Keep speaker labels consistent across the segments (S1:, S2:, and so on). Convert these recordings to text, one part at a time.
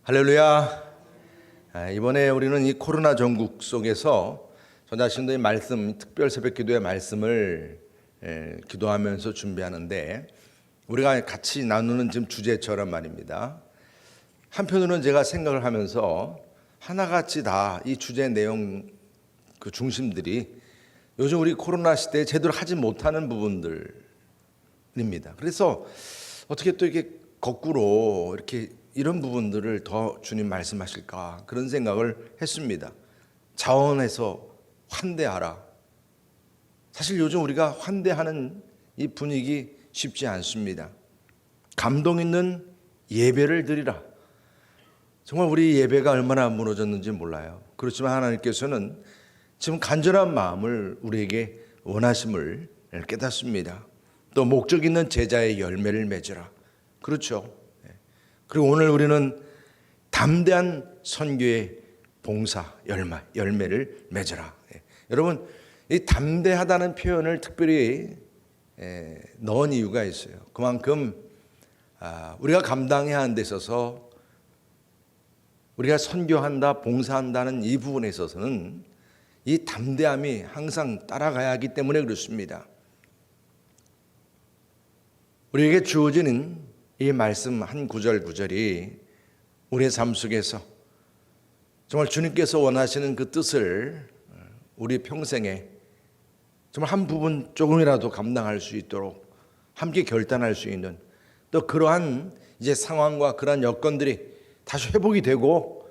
S1: 할렐루야. 이번에 우리는 이 코로나 전국 속에서 저 자신도 이 말씀, 특별 새벽 기도의 말씀을 기도하면서 준비하는데 우리가 같이 나누는 지금 주제처럼 말입니다. 한편으로는 제가 생각을 하면서 하나같이 다 이 주제 내용 그 중심들이 요즘 우리 코로나 시대에 제대로 하지 못하는 부분들입니다. 그래서 어떻게 또 이렇게 거꾸로 이렇게 이런 부분들을 더 주님 말씀하실까 그런 생각을 했습니다. 자원해서 환대하라. 사실 요즘 우리가 환대하는 이 분위기 쉽지 않습니다. 감동 있는 예배를 드리라. 정말 우리 예배가 얼마나 무너졌는지 몰라요. 그렇지만 하나님께서는 지금 간절한 마음을 우리에게 원하심을 깨닫습니다. 또 목적 있는 제자의 열매를 맺으라. 그렇죠. 그리고 오늘 우리는 담대한 선교의 봉사 열매를 맺으라. 여러분, 이 담대하다는 표현을 특별히 넣은 이유가 있어요. 그만큼 우리가 감당해야 하는 데 있어서 우리가 선교한다, 봉사한다는 이 부분에 있어서는 이 담대함이 항상 따라가야 하기 때문에 그렇습니다. 우리에게 주어지는 이 말씀 한 구절이 우리의 삶 속에서 정말 주님께서 원하시는 그 뜻을 우리 평생에 정말 한 부분 조금이라도 감당할 수 있도록 함께 결단할 수 있는 또 그러한 이제 상황과 그러한 여건들이 다시 회복이 되고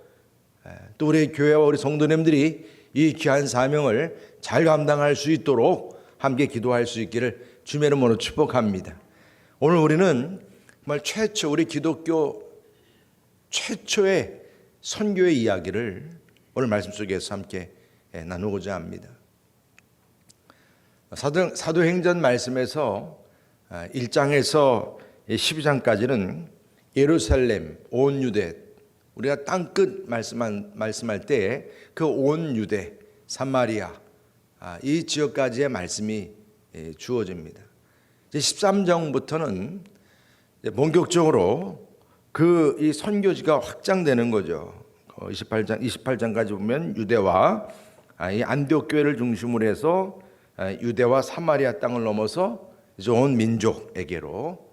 S1: 또 우리 교회와 우리 성도님들이 이 귀한 사명을 잘 감당할 수 있도록 함께 기도할 수 있기를 주님의 이름으로 축복합니다. 오늘 우리는 정말 우리 기독교 최초의 선교의 이야기를 오늘 말씀 속에서 함께 나누고자 합니다. 사도행전 말씀에서 1장에서 12장까지는 예루살렘, 온 유대, 우리가 땅끝 말씀할 때 그 온 유대, 사마리아 이 지역까지의 말씀이 주어집니다. 이제 13장부터는 본격적으로 이 선교지가 확장되는 거죠. 28장까지 보면 유대와 이 안디옥 교회를 중심으로 해서 유대와 사마리아 땅을 넘어서 이제 온 민족에게로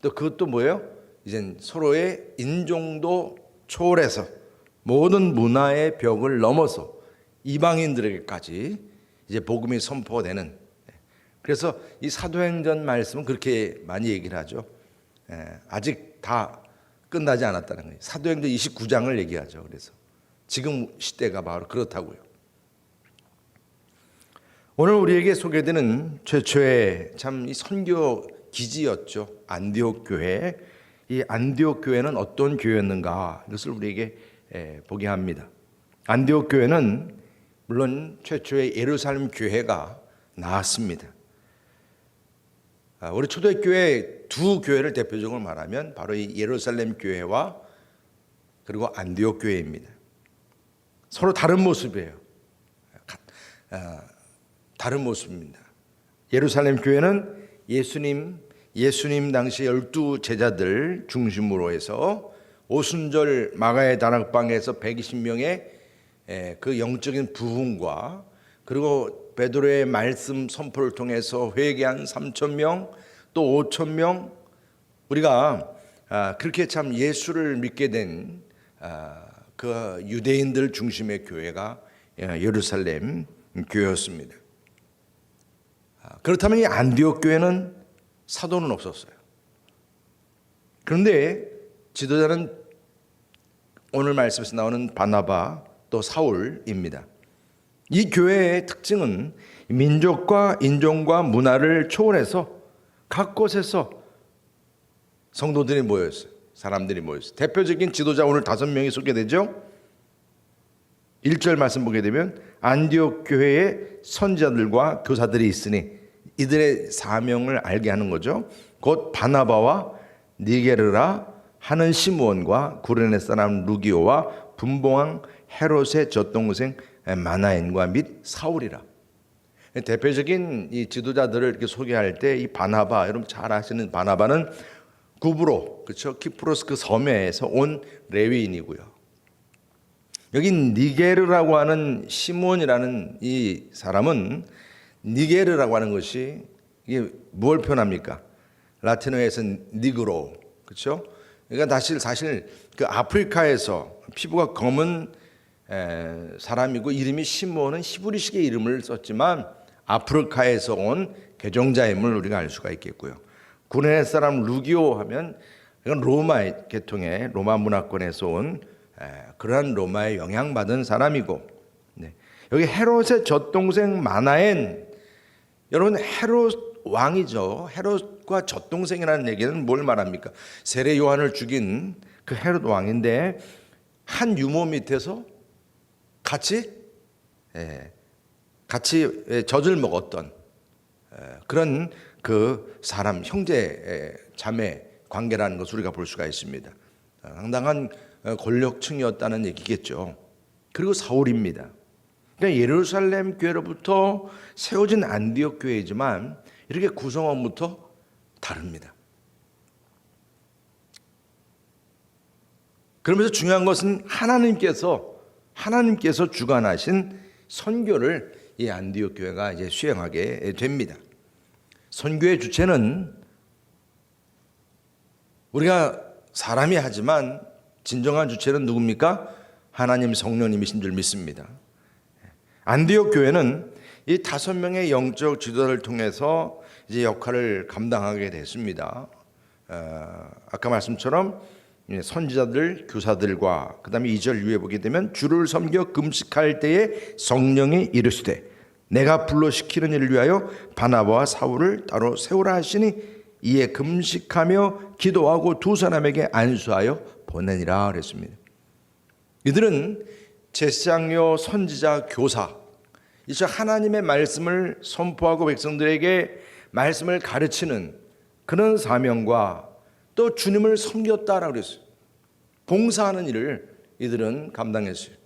S1: 또 그것도 뭐예요? 이제 서로의 인종도 초월해서 모든 문화의 벽을 넘어서 이방인들에게까지 이제 복음이 선포되는. 그래서 이 사도행전 말씀은 그렇게 많이 얘기를 하죠. 아직 다 끝나지 않았다는 거예요. 사도행전 29장을 얘기하죠. 그래서 지금 시대가 바로 그렇다고요. 오늘 우리에게 소개되는 최초의 참 이 선교 기지였죠. 안디옥 교회. 이 안디옥 교회는 어떤 교회였는가 이것을 우리에게 보게 합니다. 안디옥 교회는 물론 최초의 예루살렘 교회가 나왔습니다. 우리 초대교회 두 교회를 대표적으로 말하면 바로 이 예루살렘 교회와 그리고 안디옥 교회입니다. 서로 다른 모습이에요. 다른 모습입니다. 예루살렘 교회는 예수님 당시 12 제자들 중심으로 해서 오순절 마가의 다락방에서 120명의 그 영적인 부흥과 그리고 베드로의 말씀 선포를 통해서 회개한 3,000명 또 5,000명 우리가 그렇게 참 예수를 믿게 된 그 유대인들 중심의 교회가 예루살렘 교회였습니다. 그렇다면 이 안디옥 교회는 사도는 없었어요. 그런데 지도자는 오늘 말씀에서 나오는 바나바 또 사울입니다. 이 교회의 특징은 민족과 인종과 문화를 초월해서 각 곳에서 성도들이 모였어요. 사람들이 모였어요. 대표적인 지도자 오늘 5명이 소개되죠. 1절 말씀 보게 되면 안디옥 교회에 선지자들과 교사들이 있으니 이들의 사명을 알게 하는 거죠. 곧 바나바와 니게르라 하는 시므온과 구레네 사람 루기오와 분봉왕 헤롯의 젖동생 마나엔과 및 사울이라. 대표적인 이 지도자들을 이렇게 소개할 때 이 바나바, 여러분 잘 아시는 바나바는 구브로, 그렇죠? 키프로스 그 섬에서 온 레위인이고요. 여기 니게르라고 하는 시몬이라는 이 사람은, 니게르라고 하는 것이 이게 뭘 표현합니까? 라틴어에서 니그로, 그렇죠? 그러니까 사실 그 아프리카에서 피부가 검은 사람이고, 이름이 시몬은 히브리식의 이름을 썼지만 아프리카에서 온 개종자임을 우리가 알 수가 있겠고요. 구레네 사람 루기오 하면 이건 로마 계통의 로마 문화권에서 온 그러한 로마에 영향받은 사람이고, 네. 여기 헤롯의 젖동생 마나엔, 여러분 헤롯 왕이죠. 헤롯과 젖동생이라는 얘기는 뭘 말합니까? 세례 요한을 죽인 그 헤롯 왕인데, 한 유모 밑에서 같이 젖을 먹었던 그런 그 사람, 형제 자매 관계라는 것을 우리가 볼 수가 있습니다. 상당한 권력층이었다는 얘기겠죠. 그리고 사울입니다. 그러니까 예루살렘 교회로부터 세워진 안디옥 교회이지만 이렇게 구성원부터 다릅니다. 그러면서 중요한 것은 하나님께서 주관하신 선교를 이 안디옥 교회가 이제 수행하게 됩니다. 선교의 주체는 우리가 사람이 하지만 진정한 주체는 누굽니까? 하나님 성령님이신 줄 믿습니다. 안디옥 교회는 이 5명의 영적 지도자를 통해서 이제 역할을 감당하게 됐습니다. 아까 말씀처럼 선지자들, 교사들과 그다음에 2절 위에 보게 되면 주를 섬겨 금식할 때에 성령이 이르시되 내가 불러시키는 일을 위하여 바나바와 사울을 따로 세우라 하시니 이에 금식하며 기도하고 2사람에게 안수하여 보내니라 그랬습니다. 이들은 제사장요, 선지자, 교사, 이제 하나님의 말씀을 선포하고 백성들에게 말씀을 가르치는 그런 사명과 또 주님을 섬겼다라고 그랬어요. 봉사하는 일을 이들은 감당했어요.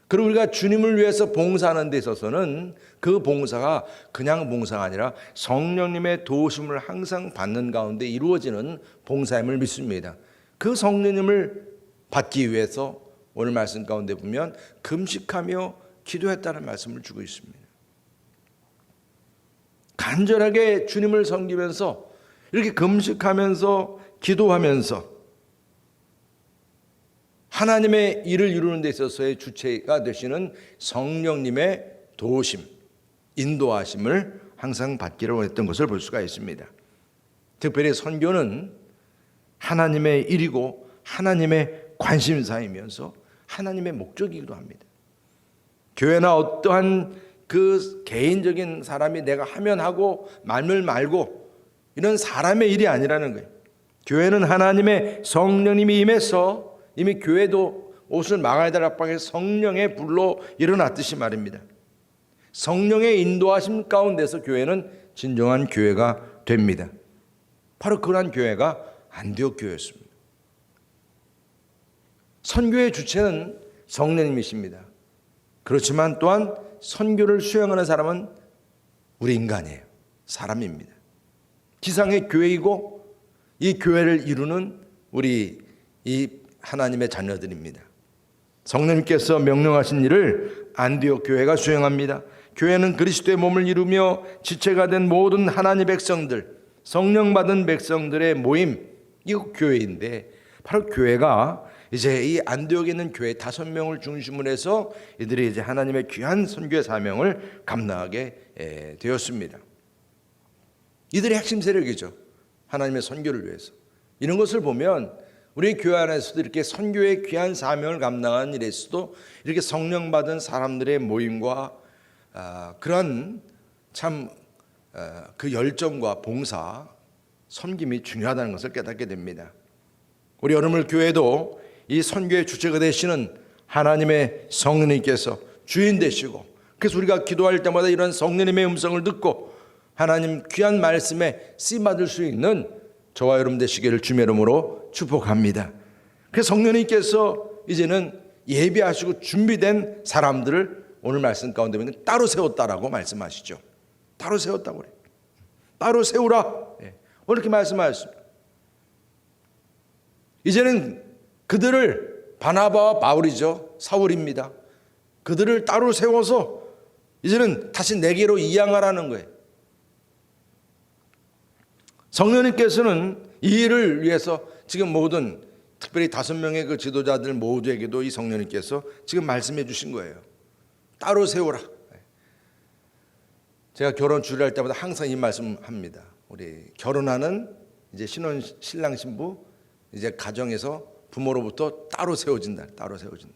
S1: 그리고 우리가 주님을 위해서 봉사하는 데 있어서는 그 봉사가 그냥 봉사가 아니라 성령님의 도우심을 항상 받는 가운데 이루어지는 봉사임을 믿습니다. 그 성령님을 받기 위해서 오늘 말씀 가운데 보면 금식하며 기도했다는 말씀을 주고 있습니다. 간절하게 주님을 섬기면서 이렇게 금식하면서 기도하면서 하나님의 일을 이루는 데 있어서의 주체가 되시는 성령님의 도우심, 인도하심을 항상 받기를 원했던 것을 볼 수가 있습니다. 특별히 선교는 하나님의 일이고 하나님의 관심사이면서 하나님의 목적이기도 합니다. 교회나 어떠한 그 개인적인 사람이 내가 하면 하고 말면 말고 이런 사람의 일이 아니라는 거예요. 교회는 하나님의 성령님이 임해서 이미 교회도 옷을 망할 앞방에 성령의 불로 일어났듯이 말입니다. 성령의 인도하심 가운데서 교회는 진정한 교회가 됩니다. 바로 그러한 교회가 안디옥 교회였습니다. 선교의 주체는 성령님이십니다. 그렇지만 또한 선교를 수행하는 사람은 우리 인간이에요. 사람입니다. 지상의 교회이고 이 교회를 이루는 우리 이 하나님의 자녀들입니다. 성령님께서 명령하신 일을 안디옥 교회가 수행합니다. 교회는 그리스도의 몸을 이루며 지체가 된 모든 하나님의 백성들, 성령 받은 백성들의 모임, 이거 교회인데 바로 교회가 이제 이 안디옥에 있는 교회 5명을 중심으로 해서 이들이 이제 하나님의 귀한 선교의 사명을 감당하게 되었습니다. 이들의 핵심 세력이죠. 하나님의 선교를 위해서. 이런 것을 보면 우리 교회 안에서도 이렇게 선교의 귀한 사명을 감당하는 일에서도 이렇게 성령 받은 사람들의 모임과 그런 참 그 열정과 봉사, 섬김이 중요하다는 것을 깨닫게 됩니다. 우리 여러분 교회도 이 선교의 주체가 되시는 하나님의 성령님께서 주인 되시고, 그래서 우리가 기도할 때마다 이런 성령님의 음성을 듣고 하나님 귀한 말씀에 쓰임받을 수 있는 저와 여러분 되시기를 주의 이름으로 축복합니다. 그래서 성령님께서 이제는 예비하시고 준비된 사람들을 오늘 말씀 가운데 보면 따로 세웠다라고 말씀하시죠. 따로 세웠다고 그래요. 따로 세우라. 오늘 이렇게 말씀하셨습니다. 이제는 그들을 바나바와 바울이죠. 사울입니다. 그들을 따로 세워서 이제는 다시 내게로 이양하라는 거예요. 성령님께서는 이 일을 위해서 지금 모든 특별히 5명의 그 지도자들 모두에게도 이 성령님께서 지금 말씀해 주신 거예요. 따로 세우라. 제가 결혼 주례할 때마다 항상 이 말씀합니다. 우리 결혼하는 이제 신랑 신부 이제 가정에서 부모로부터 따로 세워진다. 따로 세워진다.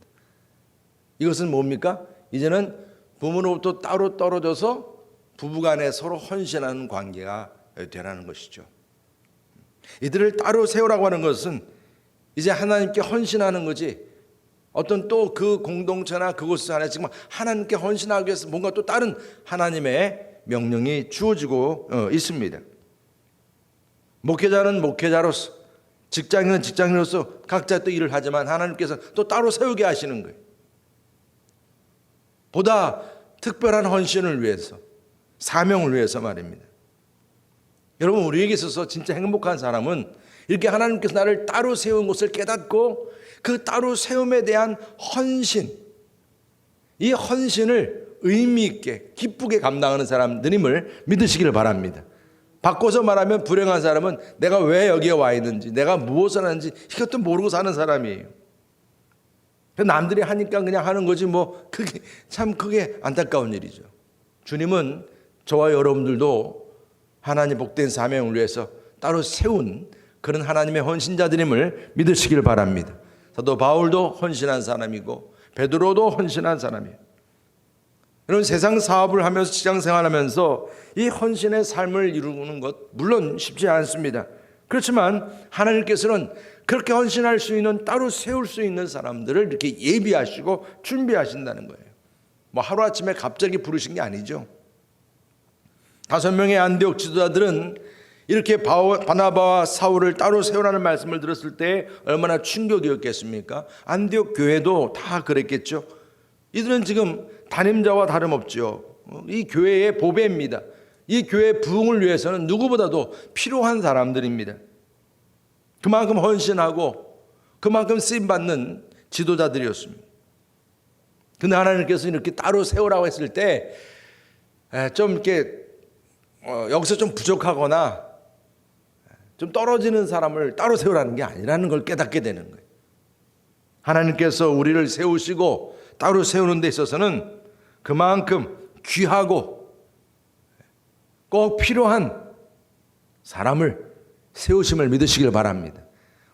S1: 이것은 뭡니까? 이제는 부모로부터 따로 떨어져서 부부간에 서로 헌신하는 관계가 되라는 것이죠. 이들을 따로 세우라고 하는 것은 이제 하나님께 헌신하는 거지, 어떤 또 그 공동체나 그곳 안에 지금 하나님께 헌신하기 위해서 뭔가 또 다른 하나님의 명령이 주어지고 있습니다. 목회자는 목회자로서, 직장인은 직장인으로서 각자 또 일을 하지만 하나님께서 또 따로 세우게 하시는 거예요. 보다 특별한 헌신을 위해서, 사명을 위해서 말입니다. 여러분, 우리에게 있어서 진짜 행복한 사람은 이렇게 하나님께서 나를 따로 세운 것을 깨닫고 그 따로 세움에 대한 헌신, 이 헌신을 의미 있게 기쁘게 감당하는 사람들임을 믿으시기를 바랍니다. 바꿔서 말하면 불행한 사람은 내가 왜 여기에 와 있는지, 내가 무엇을 하는지 이것도 모르고 사는 사람이에요. 남들이 하니까 그냥 하는 거지 뭐 그게 안타까운 일이죠. 주님은 저와 여러분들도 하나님 복된 사명을 위해서 따로 세운 그런 하나님의 헌신자들임을 믿으시길 바랍니다. 사도 바울도 헌신한 사람이고 베드로도 헌신한 사람이에요. 여러분, 세상 사업을 하면서 직장 생활하면서 이 헌신의 삶을 이루는 것 물론 쉽지 않습니다. 그렇지만 하나님께서는 그렇게 헌신할 수 있는, 따로 세울 수 있는 사람들을 이렇게 예비하시고 준비하신다는 거예요. 뭐 하루아침에 갑자기 부르신 게 아니죠. 5명의 안디옥 지도자들은 이렇게 바나바와 사울을 따로 세우라는 말씀을 들었을 때 얼마나 충격이었겠습니까? 안디옥 교회도 다 그랬겠죠. 이들은 지금 담임자와 다름없죠. 이 교회의 보배입니다. 이 교회의 부흥을 위해서는 누구보다도 필요한 사람들입니다. 그만큼 헌신하고 그만큼 쓰임받는 지도자들이었습니다. 근데 하나님께서 이렇게 따로 세우라고 했을 때 좀 이렇게 여기서 좀 부족하거나 좀 떨어지는 사람을 따로 세우라는 게 아니라는 걸 깨닫게 되는 거예요. 하나님께서 우리를 세우시고 따로 세우는 데 있어서는 그만큼 귀하고 꼭 필요한 사람을 세우심을 믿으시길 바랍니다.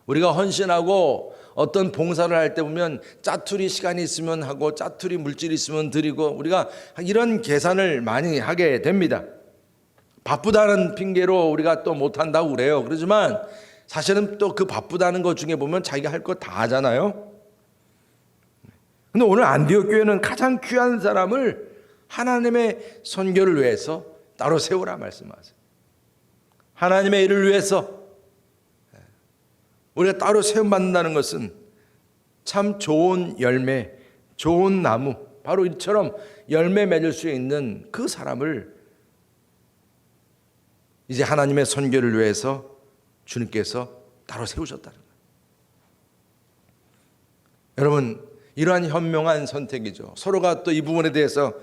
S1: 우리가 헌신하고 어떤 봉사를 할 때 보면 짜투리 시간이 있으면 하고 짜투리 물질이 있으면 드리고 우리가 이런 계산을 많이 하게 됩니다. 바쁘다는 핑계로 우리가 또 못한다고 그래요. 그러지만 사실은 또 그 바쁘다는 것 중에 보면 자기가 할 거 다 하잖아요. 근데 오늘 안디옥 교회는 가장 귀한 사람을 하나님의 선교를 위해서 따로 세우라 말씀하세요. 하나님의 일을 위해서 우리가 따로 세움받는다는 것은 참 좋은 열매, 좋은 나무, 바로 이처럼 열매 맺을 수 있는 그 사람을 이제 하나님의 선교를 위해서 주님께서 따로 세우셨다는 거예요. 여러분, 이러한 현명한 선택이죠. 서로가 또 이 부분에 대해서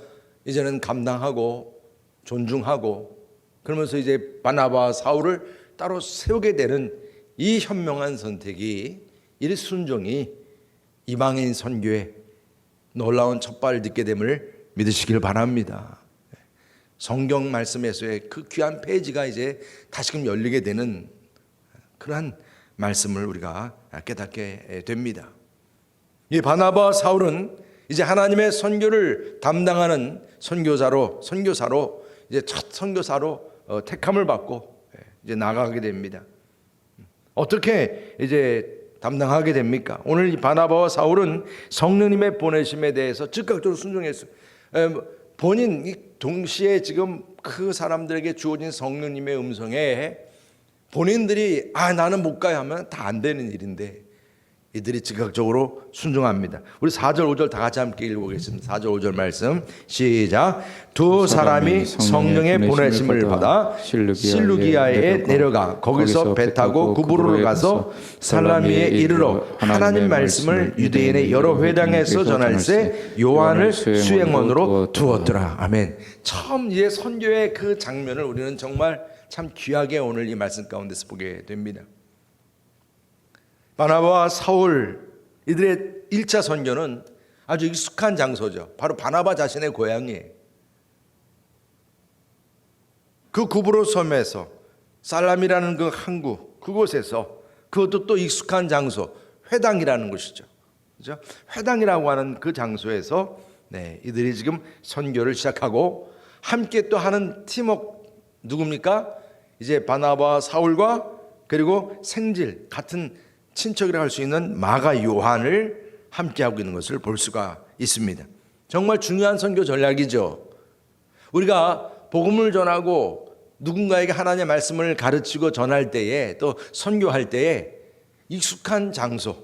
S1: 이제는 감당하고 존중하고 그러면서 이제 바나바와 사울을 따로 세우게 되는 이 현명한 선택이, 이 순종이 이방인 선교에 놀라운 첫발을 딛게 됨을 믿으시길 바랍니다. 성경 말씀에서의 그 귀한 페이지가 이제 다시금 열리게 되는 그러한 말씀을 우리가 깨닫게 됩니다. 이 바나바와 사울은 이제 하나님의 선교를 담당하는 선교사로 이제 첫 선교사로 택함을 받고 이제 나가게 됩니다. 어떻게 이제 담당하게 됩니까? 오늘 이 바나바와 사울은 성령님의 보내심에 대해서 즉각적으로 순종했어요. 본인 동시에 지금 그 사람들에게 주어진 성령님의 음성에 본인들이 나는 못 가야 하면 다 안 되는 일인데 이들이 즉각적으로 순종합니다. 우리 4절 5절 다 같이 함께 읽어보겠습니다. 4절 5절 말씀 시작. 두 사람이 성령의 보내심을 받아 실루기아에 내려가 거기서 배 타고 구브로를 가서 살라미에 이르러 하나님 말씀을 유대인의 여러 회당에서 전할세 요한을 수행원으로 두었더라. 아멘. 처음 이제 선교의 그 장면을 우리는 정말 참 귀하게 오늘 이 말씀 가운데서 보게 됩니다. 바나바와 사울 이들의 1차 선교는 아주 익숙한 장소죠. 바로 바나바 자신의 고향이에요. 그 구브로 섬에서 살람이라는 그 항구 그곳에서 그것도 또 익숙한 장소 회당이라는 곳이죠. 그렇죠? 회당이라고 하는 그 장소에서 이들이 지금 선교를 시작하고 함께 또 하는 팀워크 누굽니까? 이제 바나바와 사울과 그리고 생질 같은 친척이라고 할 수 있는 마가 요한을 함께하고 있는 것을 볼 수가 있습니다. 정말 중요한 선교 전략이죠. 우리가 복음을 전하고 누군가에게 하나님의 말씀을 가르치고 전할 때에 또 선교할 때에 익숙한 장소,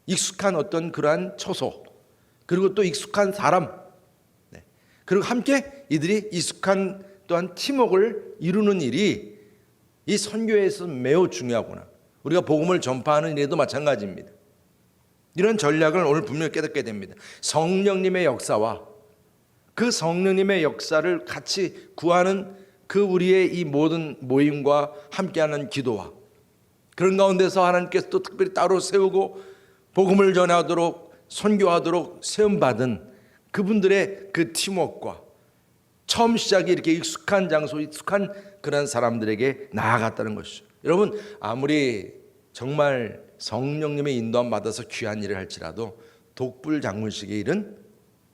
S1: 익숙한 어떤 그러한 처소, 그리고 또 익숙한 사람, 그리고 함께 이들이 익숙한 또한 팀워크를 이루는 일이 이 선교에서 매우 중요하구나. 우리가 복음을 전파하는 일에도 마찬가지입니다. 이런 전략을 오늘 분명히 깨닫게 됩니다. 성령님의 역사와 그 성령님의 역사를 같이 구하는 그 우리의 이 모든 모임과 함께하는 기도와 그런 가운데서 하나님께서 또 특별히 따로 세우고 복음을 전하도록 선교하도록 세움받은 그분들의 그 팀워크와 처음 시작이 이렇게 익숙한 장소, 익숙한 그런 사람들에게 나아갔다는 것이죠. 여러분 아무리 정말 성령님의 인도함 받아서 귀한 일을 할지라도 독불장군식의 일은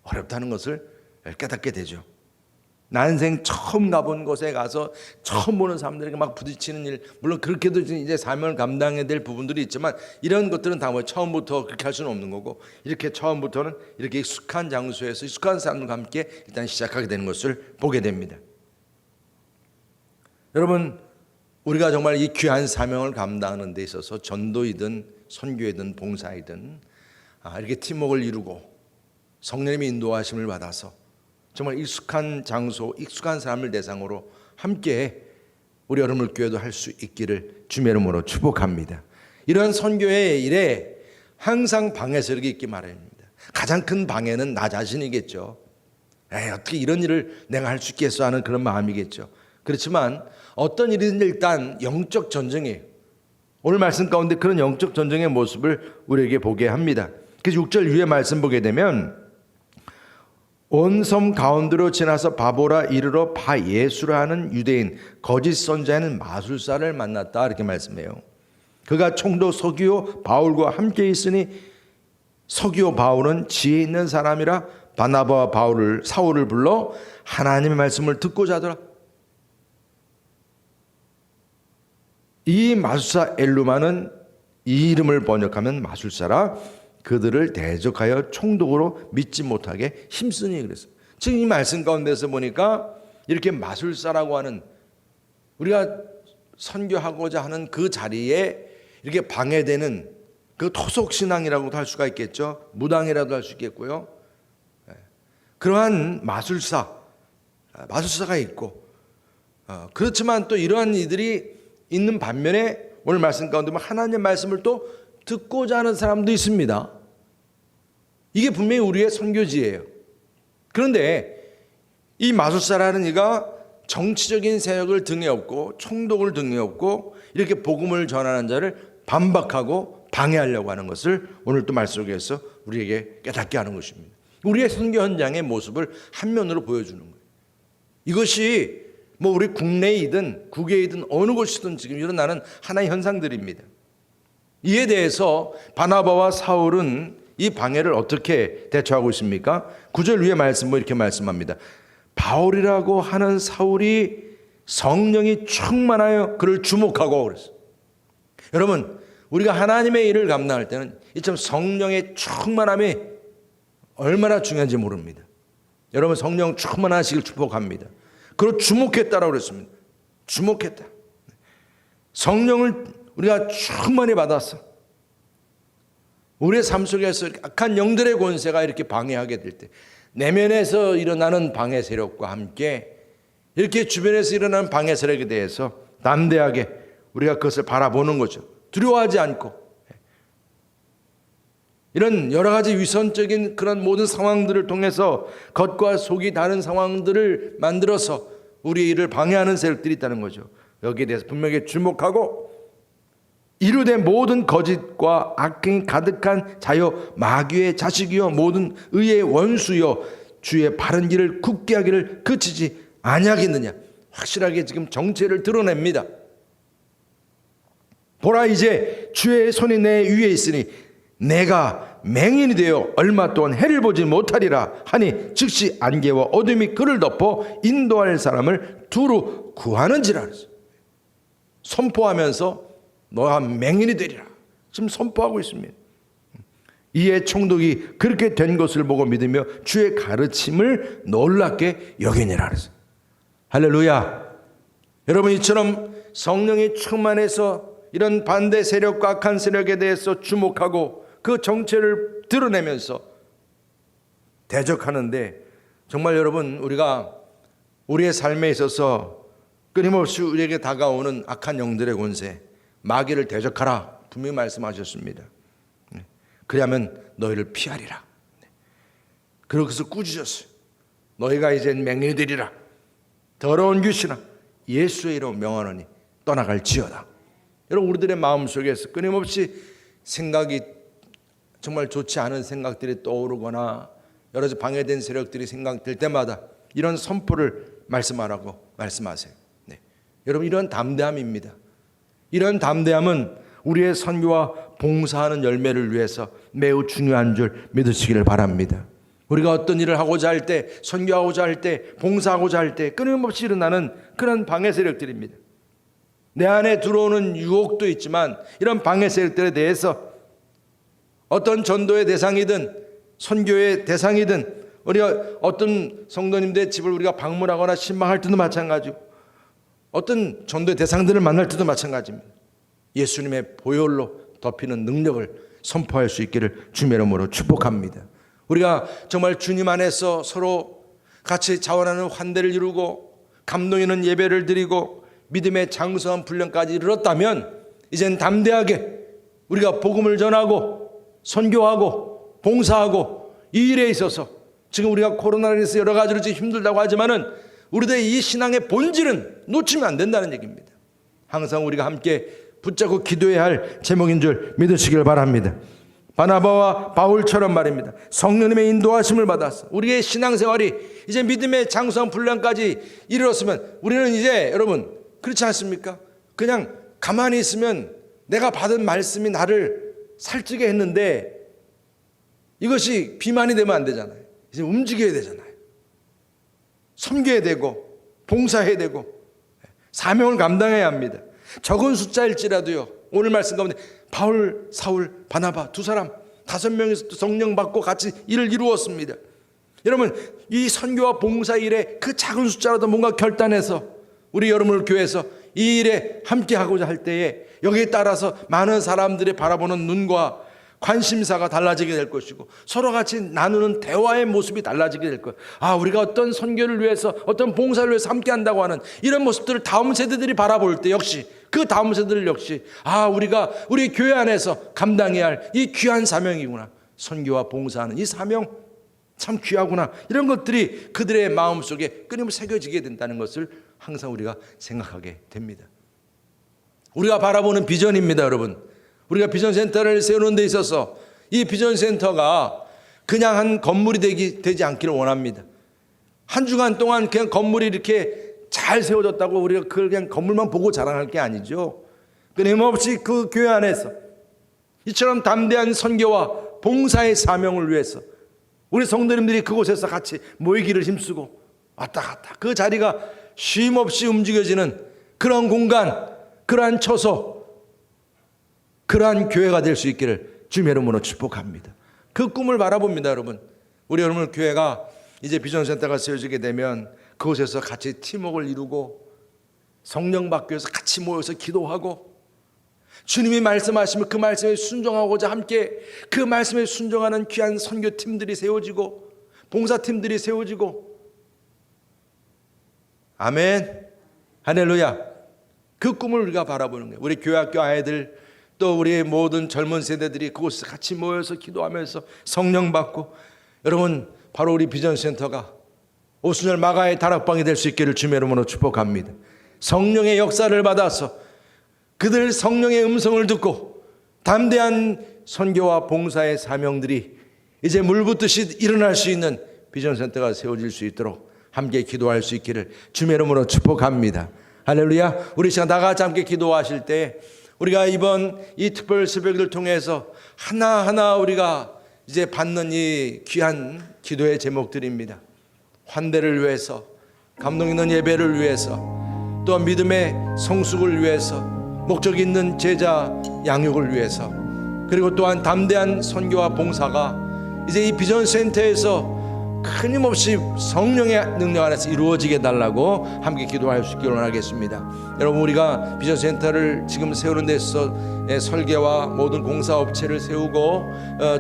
S1: 어렵다는 것을 깨닫게 되죠. 난생 처음 가본 곳에 가서 처음 보는 사람들에게 막 부딪히는 일, 물론 그렇게도 이제 사명을 감당해야 될 부분들이 있지만 이런 것들은 다 뭐 처음부터 그렇게 할 수는 없는 거고 이렇게 처음부터는 이렇게 익숙한 장소에서 익숙한 사람들과 함께 일단 시작하게 되는 것을 보게 됩니다. 여러분 우리가 정말 이 귀한 사명을 감당하는 데 있어서 전도이든 선교이든 봉사이든 이렇게 팀워크를 이루고 성령님의 인도하심을 받아서 정말 익숙한 장소, 익숙한 사람을 대상으로 함께 우리 여러분교회도 할 수 있기를 주님의 이름으로 축복합니다. 이런 선교의 일에 항상 방해스럽게 있기 마련입니다. 가장 큰 방해는 나 자신이겠죠. 어떻게 이런 일을 내가 할 수 있겠어 하는 그런 마음이겠죠. 그렇지만 어떤 일이든지 일단 영적 전쟁이에요. 오늘 말씀 가운데 그런 영적 전쟁의 모습을 우리에게 보게 합니다. 그래서 6절 위에 말씀 보게 되면 온 섬 가운데로 지나서 바보라 이르러 바예수라 하는 유대인 거짓 선자에는 마술사를 만났다 이렇게 말씀해요. 그가 총독 서기오 바울과 함께 있으니 서기오 바울은 지혜 있는 사람이라 바나바와 사울을 불러 하나님의 말씀을 듣고자 하더라. 이 마술사 엘루마는 이 이름을 번역하면 마술사라 그들을 대적하여 총독으로 믿지 못하게 힘쓰니 그랬어요. 지금 이 말씀 가운데서 보니까 이렇게 마술사라고 하는 우리가 선교하고자 하는 그 자리에 이렇게 방해되는 그 토속신앙이라고도 할 수가 있겠죠. 무당이라도 할 수 있겠고요. 그러한 마술사가 있고 그렇지만 또 이러한 이들이 있는 반면에 오늘 말씀 가운데 하나님의 말씀을 또 듣고자 하는 사람도 있습니다. 이게 분명히 우리의 선교지예요. 그런데 이 마술사라는 이가 정치적인 세력을 등에 업고 총독을 등에 업고 이렇게 복음을 전하는 자를 반박하고 방해하려고 하는 것을 오늘 또 말씀 속에서 우리에게 깨닫게 하는 것입니다. 우리의 선교 현장의 모습을 한 면으로 보여주는 거예요. 이것이 우리 국내이든 국외이든 어느 곳이든 지금 일어나는 하나의 현상들입니다. 이에 대해서 바나바와 사울은 이 방해를 어떻게 대처하고 있습니까? 9절 위에 말씀 이렇게 말씀합니다. 바울이라고 하는 사울이 성령이 충만하여 그를 주목하고 그랬어요. 여러분 우리가 하나님의 일을 감당할 때는 이처럼 성령의 충만함이 얼마나 중요한지 모릅니다. 여러분 성령 충만하시길 축복합니다. 그리고 주목했다라고 그랬습니다. 주목했다. 성령을 우리가 충만히 받았어. 우리의 삶 속에서 악한 영들의 권세가 이렇게 방해하게 될 때, 내면에서 일어나는 방해 세력과 함께 이렇게 주변에서 일어나는 방해 세력에 대해서 담대하게 우리가 그것을 바라보는 거죠. 두려워하지 않고 이런 여러 가지 위선적인 그런 모든 상황들을 통해서 겉과 속이 다른 상황들을 만들어서 우리의 일을 방해하는 세력들이 있다는 거죠. 여기에 대해서 분명히 주목하고 이루된 모든 거짓과 악행이 가득한 자여 마귀의 자식이요 모든 의의 원수요 주의 바른 길을 굳게 하기를 그치지 아니하겠느냐. 확실하게 지금 정체를 드러냅니다. 보라, 이제 주의 손이 내 위에 있으니 내가 맹인이 되어 얼마 동안 해를 보지 못하리라 하니 즉시 안개와 어둠이 그를 덮어 인도할 사람을 두루 구하는지라. 선포하면서 너가 맹인이 되리라 지금 선포하고 있습니다. 이에 총독이 그렇게 된 것을 보고 믿으며 주의 가르침을 놀랍게 여기니라 그랬어요. 할렐루야. 여러분, 이처럼 성령이 충만해서 이런 반대 세력과 악한 세력에 대해서 주목하고 그 정체를 드러내면서 대적하는데, 정말 여러분, 우리가 우리의 삶에 있어서 끊임없이 우리에게 다가오는 악한 영들의 권세, 마귀를 대적하라 분명히 말씀하셨습니다. 그리하면 너희를 피하리라. 그러고서 꾸짖었어요. 너희가 이젠 맹인이 되리라. 더러운 귀신아, 예수의 이름으로 명하노니 떠나갈지어다. 여러분, 우리들의 마음속에서 끊임없이 생각이 정말 좋지 않은 생각들이 떠오르거나 여러 가지 방해된 세력들이 생각될 때마다 이런 선포를 말씀하라고 말씀하세요. 네. 여러분, 이런 담대함입니다. 이런 담대함은 우리의 선교와 봉사하는 열매를 위해서 매우 중요한 줄 믿으시기를 바랍니다. 우리가 어떤 일을 하고자 할 때, 선교하고자 할 때, 봉사하고자 할 때 끊임없이 일어나는 그런 방해 세력들입니다. 내 안에 들어오는 유혹도 있지만 이런 방해 세력들에 대해서 어떤 전도의 대상이든 선교의 대상이든 우리가 어떤 성도님들의 집을 우리가 방문하거나 신방할 때도 마찬가지고 어떤 전도의 대상들을 만날 때도 마찬가지입니다. 예수님의 보혈로 덮이는 능력을 선포할 수 있기를 주님의 이름으로 축복합니다. 우리가 정말 주님 안에서 서로 같이 자원하는 환대를 이루고 감동 있는 예배를 드리고 믿음의 장성한 훈련까지 이르렀다면 이젠 담대하게 우리가 복음을 전하고 선교하고 봉사하고 이 일에 있어서 지금 우리가 코로나로 인해서 여러 가지로 힘들다고 하지만은 우리들의 이 신앙의 본질은 놓치면 안 된다는 얘기입니다. 항상 우리가 함께 붙잡고 기도해야 할 제목인 줄 믿으시길 바랍니다. 바나바와 바울처럼 말입니다. 성령님의 인도하심을 받아서 우리의 신앙생활이 이제 믿음의 장수한 분량까지 이르렀으면 우리는 이제 여러분 그렇지 않습니까? 그냥 가만히 있으면 내가 받은 말씀이 나를 살찌게 했는데 이것이 비만이 되면 안 되잖아요. 이제 움직여야 되잖아요. 섬겨야 되고 봉사해야 되고 사명을 감당해야 합니다. 적은 숫자일지라도요. 오늘 말씀 가운데 바울, 사울, 바나바 두 사람 5명이서 성령 받고 같이 일을 이루었습니다. 여러분, 이 선교와 봉사 일에 그 작은 숫자라도 뭔가 결단해서 우리 여러분을 교회에서 이 일에 함께 하고자 할 때에 여기에 따라서 많은 사람들이 바라보는 눈과 관심사가 달라지게 될 것이고 서로 같이 나누는 대화의 모습이 달라지게 될 거예요. 아, 우리가 어떤 선교를 위해서 어떤 봉사를 위해서 함께 한다고 하는 이런 모습들을 다음 세대들이 바라볼 때 역시 그 다음 세대들 역시 아, 우리가 우리 교회 안에서 감당해야 할 이 귀한 사명이구나. 선교와 봉사하는 이 사명 참 귀하구나. 이런 것들이 그들의 마음속에 끊임없이 새겨지게 된다는 것을 항상 우리가 생각하게 됩니다. 우리가 바라보는 비전입니다, 여러분. 우리가 비전센터를 세우는 데 있어서 이 비전센터가 그냥 한 건물이 되지 않기를 원합니다. 한 주간 동안 그냥 건물이 이렇게 잘 세워졌다고 우리가 그냥 건물만 보고 자랑할 게 아니죠. 끊임없이 그 교회 안에서 이처럼 담대한 선교와 봉사의 사명을 위해서 우리 성도님들이 그곳에서 같이 모이기를 힘쓰고 왔다 갔다 그 자리가 쉼없이 움직여지는 그런 공간, 그러한 처소, 그러한 교회가 될 수 있기를 주님의 이름으로 축복합니다. 그 꿈을 바라봅니다, 여러분. 우리 여러분 교회가 이제 비전센터가 세워지게 되면 그곳에서 같이 팀워크를 이루고 성령 받기 위해서 같이 모여서 기도하고 주님이 말씀하시면 그 말씀에 순종하고자 함께 그 말씀에 순종하는 귀한 선교팀들이 세워지고 봉사팀들이 세워지고, 아멘, 할렐루야. 그 꿈을 우리가 바라보는 거예요. 우리 교회학교 아이들, 또 우리 모든 젊은 세대들이 그곳에 같이 모여서 기도하면서 성령 받고, 여러분 바로 우리 비전센터가 오순절 마가의 다락방이 될 수 있기를 주의 이름으로 축복합니다. 성령의 역사를 받아서 그들 성령의 음성을 듣고 담대한 선교와 봉사의 사명들이 이제 물붓듯이 일어날 수 있는 비전센터가 세워질 수 있도록 함께 기도할 수 있기를 주의 이름으로 축복합니다. 할렐루야. 우리 시간 다 같이 함께 기도하실 때 우리가 이번 이 특별 새벽을 통해서 하나하나 우리가 이제 받는 이 귀한 기도의 제목들입니다. 환대를 위해서, 감동 있는 예배를 위해서, 또 믿음의 성숙을 위해서, 목적 있는 제자 양육을 위해서, 그리고 또한 담대한 선교와 봉사가 이제 이 비전센터에서 끊임없이 성령의 능력 안에서 이루어지게 달라고 함께 기도할 수 있기를 원하겠습니다. 여러분, 우리가 비전센터를 지금 세우는 데서 설계와 모든 공사업체를 세우고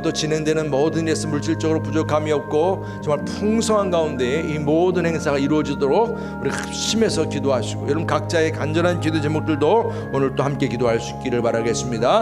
S1: 또 진행되는 모든 일에서 물질적으로 부족함이 없고 정말 풍성한 가운데 이 모든 행사가 이루어지도록 우리 합심해서 기도하시고, 여러분 각자의 간절한 기도 제목들도 오늘 또 함께 기도할 수 있기를 바라겠습니다.